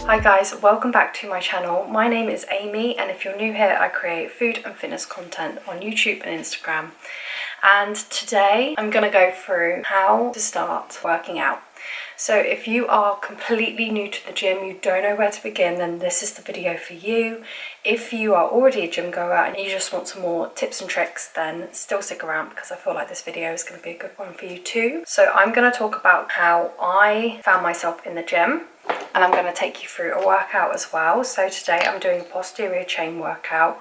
Hi guys, welcome back to my channel. My name is Amy, and if you're new here, I create food and fitness content on YouTube and Instagram. And today I'm going to go through how to start working out. So if you are completely new to the gym, you don't know where to begin, then this is the video for you. If you are already a gym goer and you just want some more tips and tricks, then still stick around because I feel like this video is going to be a good one for you too. So I'm going to talk about how I found myself in the gym, and I'm going to take you through a workout as well. So today I'm doing a posterior chain workout.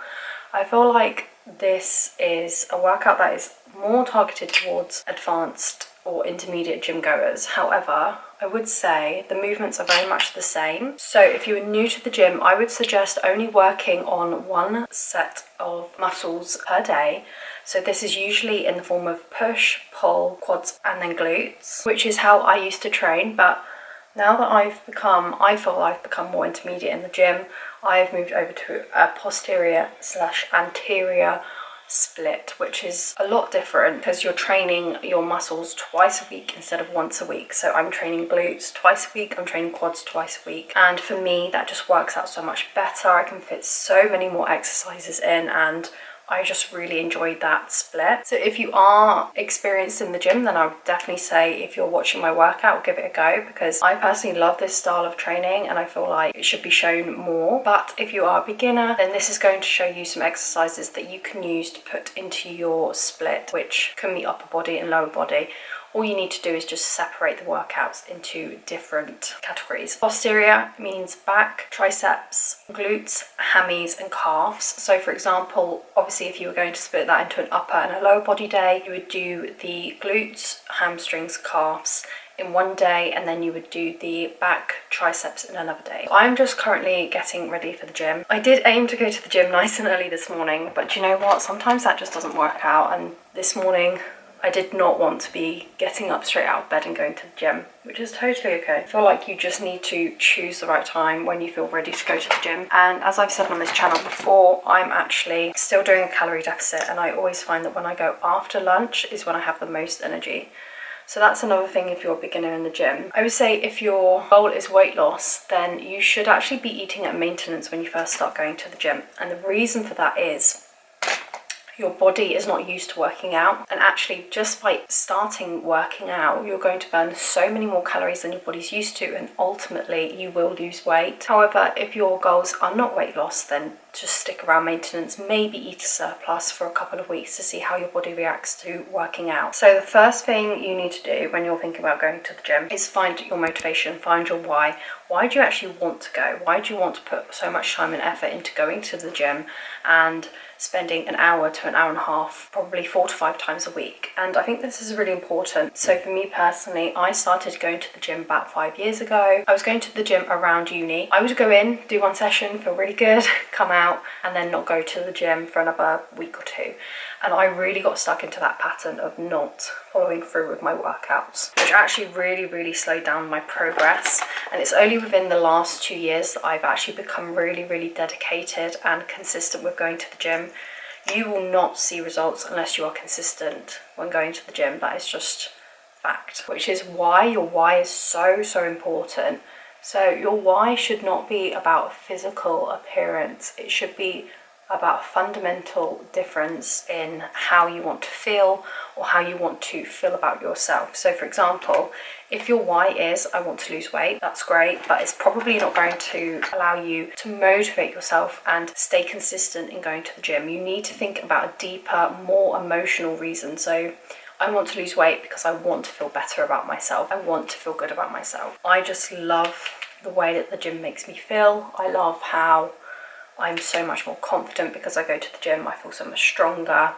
I feel like this is a workout that is more targeted towards advanced or intermediate gym goers. However, I would say the movements are very much the same. So if you are new to the gym, I would suggest only working on one set of muscles per day. So this is usually in the form of push, pull, quads, and then glutes, which is how I used to train. But now that I feel I've become more intermediate in the gym, I've moved over to a posterior/anterior split, which is a lot different because you're training your muscles twice a week instead of once a week. So I'm training glutes twice a week, I'm training quads twice a week, and for me that just works out so much better. I can fit so many more exercises in, and I just really enjoyed that split. So if you are experienced in the gym, then I would definitely say, if you're watching my workout, give it a go, because I personally love this style of training and I feel like it should be shown more. But if you are a beginner, then this is going to show you some exercises that you can use to put into your split, which can be upper body and lower body. All you need to do is just separate the workouts into different categories. Posterior means back, triceps, glutes, hammies, and calves. So for example, obviously if you were going to split that into an upper and a lower body day, you would do the glutes, hamstrings, calves in one day, and then you would do the back, triceps in another day. I'm just currently getting ready for the gym. I did aim to go to the gym nice and early this morning, but you know what? Sometimes that just doesn't work out, and this morning I did not want to be getting up straight out of bed and going to the gym, which is totally okay. I feel like you just need to choose the right time when you feel ready to go to the gym. And as I've said on this channel before, I'm actually still doing a calorie deficit, and I always find that when I go after lunch is when I have the most energy. So that's another thing if you're a beginner in the gym. I would say if your goal is weight loss, then you should actually be eating at maintenance when you first start going to the gym. And the reason for that is your body is not used to working out, and actually just by starting working out, you're going to burn so many more calories than your body's used to, and ultimately you will lose weight. However, if your goals are not weight loss, then just stick around maintenance, maybe eat a surplus for a couple of weeks to see how your body reacts to working out. So the first thing you need to do when you're thinking about going to the gym is find your motivation, find your why. Why do you actually want to go? Why do you want to put so much time and effort into going to the gym and spending an hour to an hour and a half, probably 4 to 5 times a week? And I think this is really important. So for me personally, I started going to the gym about 5 years ago. I was going to the gym around uni. I would go in, do one session, feel really good, come out, and then not go to the gym for another week or two. And I really got stuck into that pattern of not following through with my workouts, which actually really slowed down my progress. And it's only within the last 2 years that I've actually become really dedicated and consistent with going to the gym. You will not see results unless you are consistent when going to the gym. That is just fact, which is why your why is so important. So your why should not be about physical appearance. It should be about a fundamental difference in how you want to feel, or how you want to feel about yourself. So for example, if your why is I want to lose weight, that's great, but it's probably not going to allow you to motivate yourself and stay consistent in going to the gym. You need to think about a deeper, more emotional reason. So I want to lose weight because I want to feel better about myself. I want to feel good about myself. I just love the way that the gym makes me feel. I love how I'm so much more confident because I go to the gym. I feel so much stronger,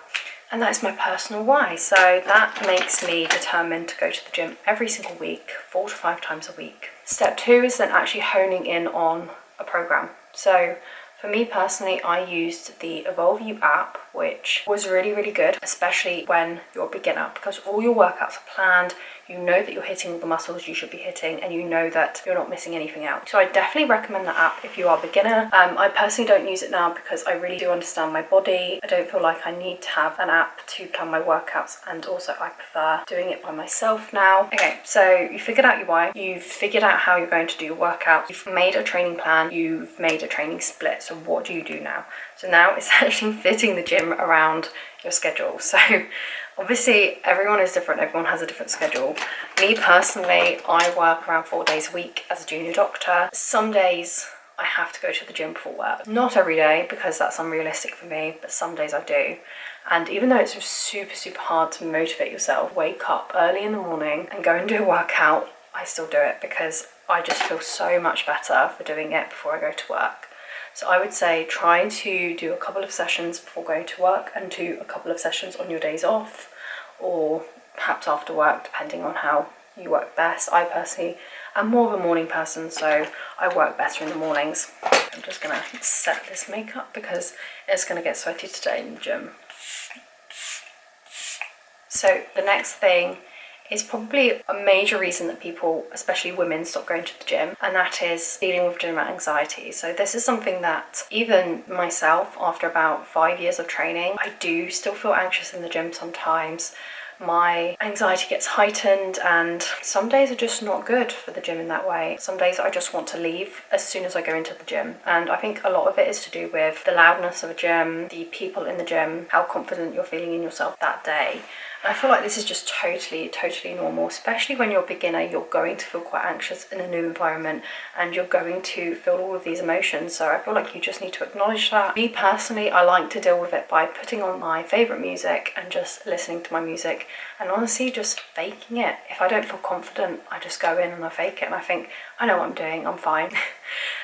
and that's my personal why. So that makes me determined to go to the gym every single week, 4 to 5 times a week. Step 2 is then actually honing in on a program. So for me personally, I used the Evolve You app, which was really, really good, especially when you're a beginner, because all your workouts are planned. You know that you're hitting all the muscles you should be hitting, and you know that you're not missing anything out. So I definitely recommend that app if you are a beginner. I personally don't use it now because I really do understand my body. I don't feel like I need to have an app to plan my workouts, and also I prefer doing it by myself now. Okay, so you figured out your why, you've figured out how you're going to do your workout, you've made a training plan, you've made a training split. So what do you do now? So now it's actually fitting the gym around your schedule. So obviously everyone is different, everyone has a different schedule. Me personally, I work around 4 days a week as a junior doctor. Some days I have to go to the gym before work. Not every day, because that's unrealistic for me, but some days I do. And even though it's super, super hard to motivate yourself, wake up early in the morning and go and do a workout, I still do it because I just feel so much better for doing it before I go to work. So I would say try to do a couple of sessions before going to work and do a couple of sessions on your days off, or perhaps after work, depending on how you work best. I personally am more of a morning person, so I work better in the mornings. I'm just gonna set this makeup because it's gonna get sweaty today in the gym. So the next thing is probably a major reason that people, especially women, stop going to the gym, and that is dealing with gym anxiety. So this is something that even myself, after about 5 years of training, I do still feel anxious in the gym sometimes. My anxiety gets heightened, and some days are just not good for the gym in that way. Some days I just want to leave as soon as I go into the gym, and I think a lot of it is to do with the loudness of a gym, the people in the gym, how confident you're feeling in yourself that day. I feel like this is just totally normal, especially when you're a beginner. You're going to feel quite anxious in a new environment, and you're going to feel all of these emotions. So I feel like you just need to acknowledge that. Me personally, I like to deal with it by putting on my favourite music and just listening to my music, and honestly just faking it. If I don't feel confident, I just go in and I fake it, and I think, I know what I'm doing, I'm fine.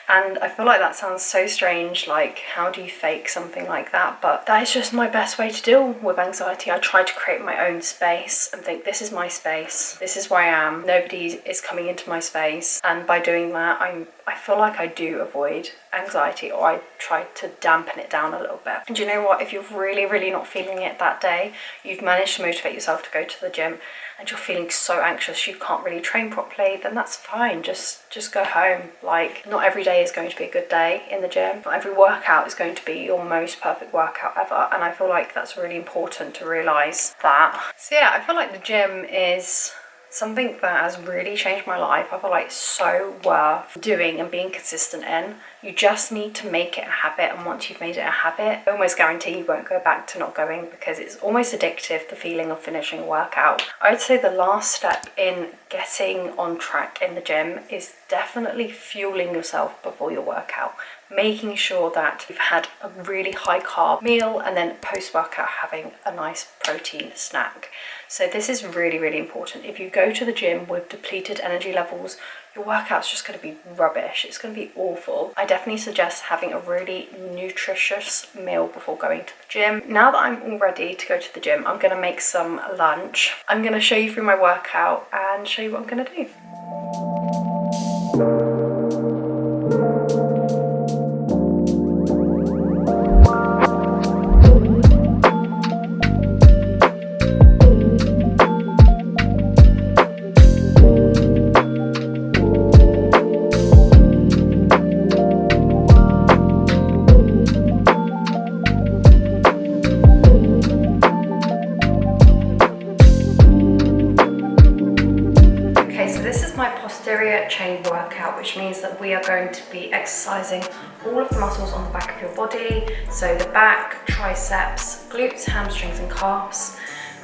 And I feel like that sounds so strange, like how do you fake something like that? But that is just my best way to deal with anxiety. I try to create my own space and think, this is my space, this is where I am, nobody is coming into my space. And by doing that, I feel like I do avoid anxiety, or I try to dampen it down a little bit. And you know what, if you're really not feeling it that day, you've managed to motivate yourself to go to the gym, and you're feeling so anxious you can't really train properly, then that's fine. Just go home. Like, not every day is going to be a good day in the gym. Not every workout is going to be your most perfect workout ever, and I feel like that's really important to realise that. So yeah, I feel like the gym is something that has really changed my life. I feel like it's so worth doing and being consistent in. You just need to make it a habit, and once you've made it a habit, I almost guarantee you won't go back to not going, because it's almost addictive, the feeling of finishing a workout. I'd say the last step in getting on track in the gym is definitely fueling yourself before your workout, making sure that you've had a really high carb meal, and then post-workout having a nice protein snack. So this is really important. If you go to the gym with depleted energy levels, your workout's just going to be rubbish. It's going to be awful. I definitely suggest having a really nutritious meal before going to the gym. Now that I'm all ready to go to the gym, I'm going to make some lunch. I'm going to show you through my workout and show you what I'm going to do. Posterior chain workout, which means that we are going to be exercising all of the muscles on the back of your body, so the back, triceps, glutes, hamstrings and calves.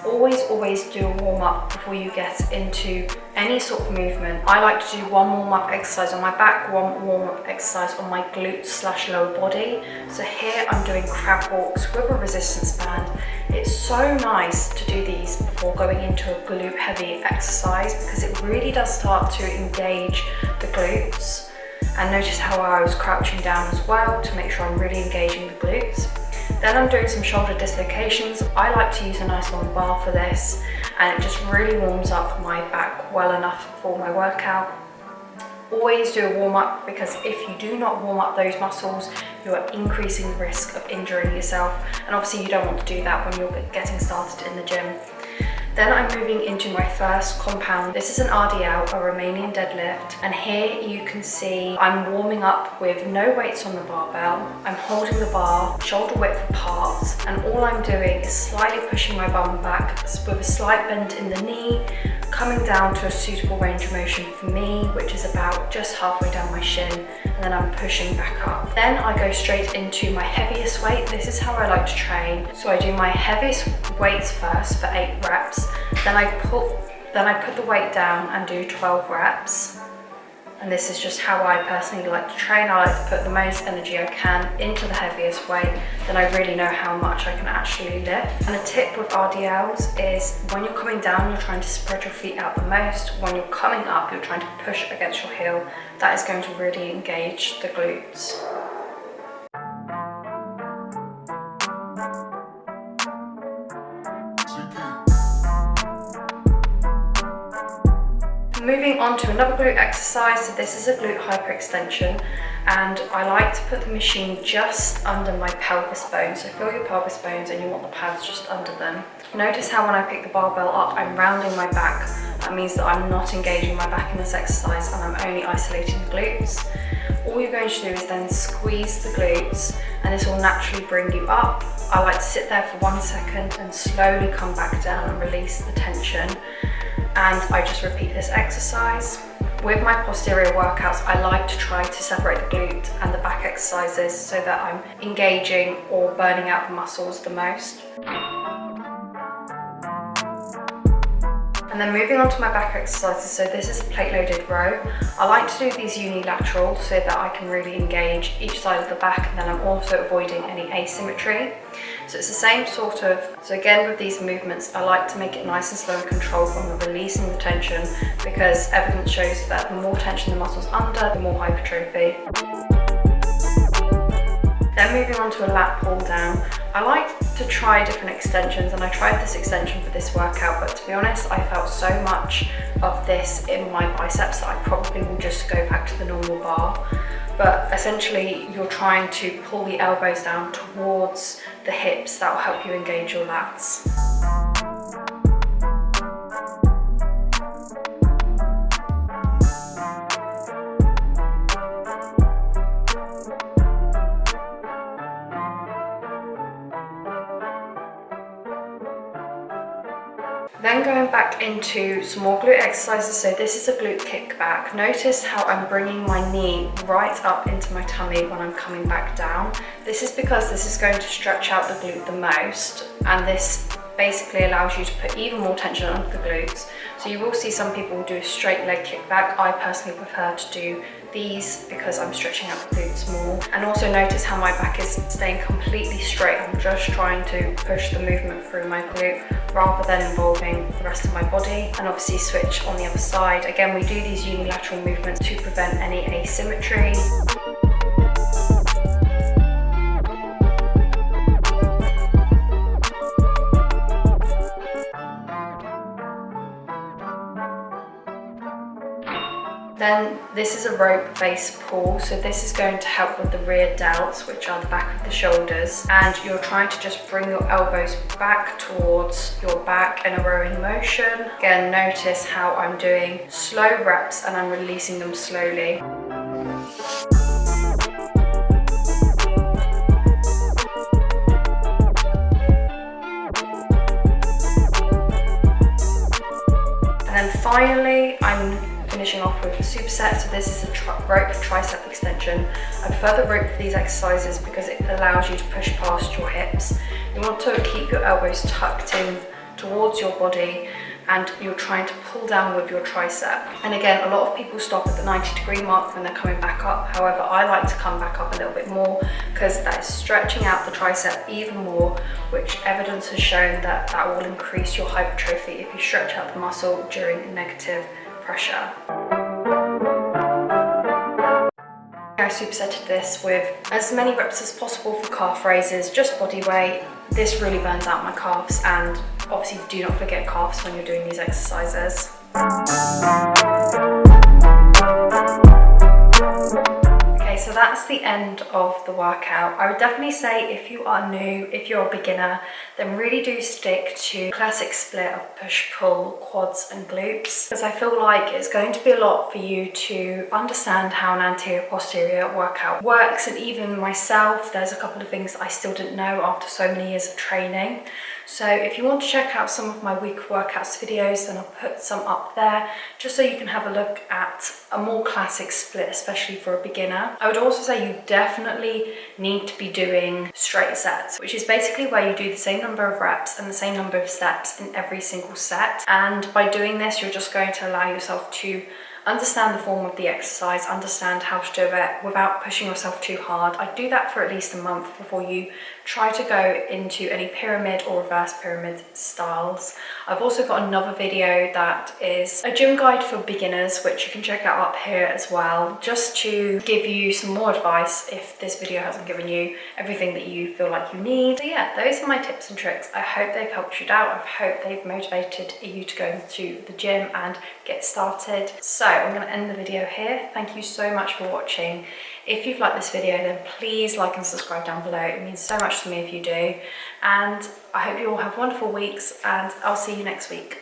Always do a warm-up before you get into any sort of movement. I like to do one warm-up exercise on my back, one warm-up exercise on my glutes/lower body. So here I'm doing crab walks with a resistance band. It's so nice to do these before going into a glute heavy exercise, because it really does start to engage the glutes. And notice how I was crouching down as well to make sure I'm really engaging the glutes. Then I'm doing some shoulder dislocations. I like to use a nice long bar for this, and it just really warms up my back well enough for my workout. Always do a warm-up, because if you do not warm up those muscles, you are increasing the risk of injuring yourself, and obviously you don't want to do that when you're getting started in the gym. Then I'm moving into my first compound. This is an RDL, a Romanian deadlift, and here you can see I'm warming up with no weights on the barbell. I'm holding the bar shoulder width apart, and all I'm doing is slightly pushing my bum back with a slight bend in the knee, coming down to a suitable range of motion for me, which is about just halfway down my shin, and then I'm pushing back up. Then I go straight into my heaviest weight. This is how I like to train. So I do my heaviest weights first for 8 reps, then I put the weight down and do 12 reps. And this is just how I personally like to train. I like to put the most energy I can into the heaviest weight, then I really know how much I can actually lift. And a tip with RDLs is when you're coming down, you're trying to spread your feet out the most. When you're coming up, you're trying to push against your heel. That is going to really engage the glutes. Moving on to another glute exercise. So this is a glute hyperextension, and I like to put the machine just under my pelvis bone. So feel your pelvis bones, and you want the pads just under them. Notice how when I pick the barbell up, I'm rounding my back. That means that I'm not engaging my back in this exercise, and I'm only isolating the glutes. All you're going to do is then squeeze the glutes, and this will naturally bring you up. I like to sit there for 1 second and slowly come back down and release the tension. And I just repeat this exercise. With my posterior workouts, I like to try to separate the glute and the back exercises so that I'm engaging or burning out the muscles the most. And then moving on to my back exercises, so this is a plate loaded row. I like to do these unilateral so that I can really engage each side of the back, and then I'm also avoiding any asymmetry. So it's the same sort of, so again with these movements, I like to make it nice and slow and controlled when we're releasing the tension, because evidence shows that the more tension the muscle's under, the more hypertrophy. Then moving on to a lat pull down. I like to try different extensions, and I tried this extension for this workout, but to be honest, I felt so much of this in my biceps that I probably will just go back to the normal bar. But essentially, you're trying to pull the elbows down towards the hips. That will help you engage your lats. Then going back into some more glute exercises. So this is a glute kickback. Notice how I'm bringing my knee right up into my tummy when I'm coming back down. This is because this is going to stretch out the glute the most, and this basically allows you to put even more tension onto the glutes. So you will see some people do a straight leg kickback. I personally prefer to do these because I'm stretching out the glutes more. And also notice how my back is staying completely straight. I'm just trying to push the movement through my glute rather than involving the rest of my body. And obviously switch on the other side. Again, we do these unilateral movements to prevent any asymmetry. Then this is a rope base pull, so this is going to help with the rear delts, which are the back of the shoulders, and you're trying to just bring your elbows back towards your back in a rowing motion. Again, notice how I'm doing slow reps and I'm releasing them slowly. And then finally, I'm finishing off with a superset. So this is a rope tricep extension. I prefer the rope for these exercises because it allows you to push past your hips. You want to keep your elbows tucked in towards your body, and you're trying to pull down with your tricep. And again, a lot of people stop at the 90-degree mark when they're coming back up. However, I like to come back up a little bit more because that is stretching out the tricep even more, which evidence has shown that that will increase your hypertrophy if you stretch out the muscle during negative pressure. I supersetted this with as many reps as possible for calf raises, just body weight. This really burns out my calves, and obviously do not forget calves when you're doing these exercises. that's the end of the workout. I would definitely say if you are new, if you're a beginner, then really do stick to classic split of push-pull, quads and glutes, because I feel like it's going to be a lot for you to understand how an anterior-posterior workout works. And even myself, there's a couple of things that I still didn't know after so many years of training. So if you want to check out some of my week workouts videos, then I'll put some up there just so you can have a look at a more classic split, especially for a beginner. I would also say you definitely need to be doing straight sets, which is basically where you do the same number of reps and the same number of steps in every single set. And by doing this, you're just going to allow yourself to understand the form of the exercise, understand how to do it without pushing yourself too hard. I do that for at least a month before you try to go into any pyramid or reverse pyramid styles. I've also got another video that is a gym guide for beginners, which you can check out up here as well, just to give you some more advice if this video hasn't given you everything that you feel like you need. So yeah, those are my tips and tricks. I hope they've helped you out. I hope they've motivated you to go into the gym and get started. So I'm going to end the video here. Thank you so much for watching. If you've liked this video, then please like and subscribe down below. It means so much to me if you do. And I hope you all have wonderful weeks, and I'll see you next week.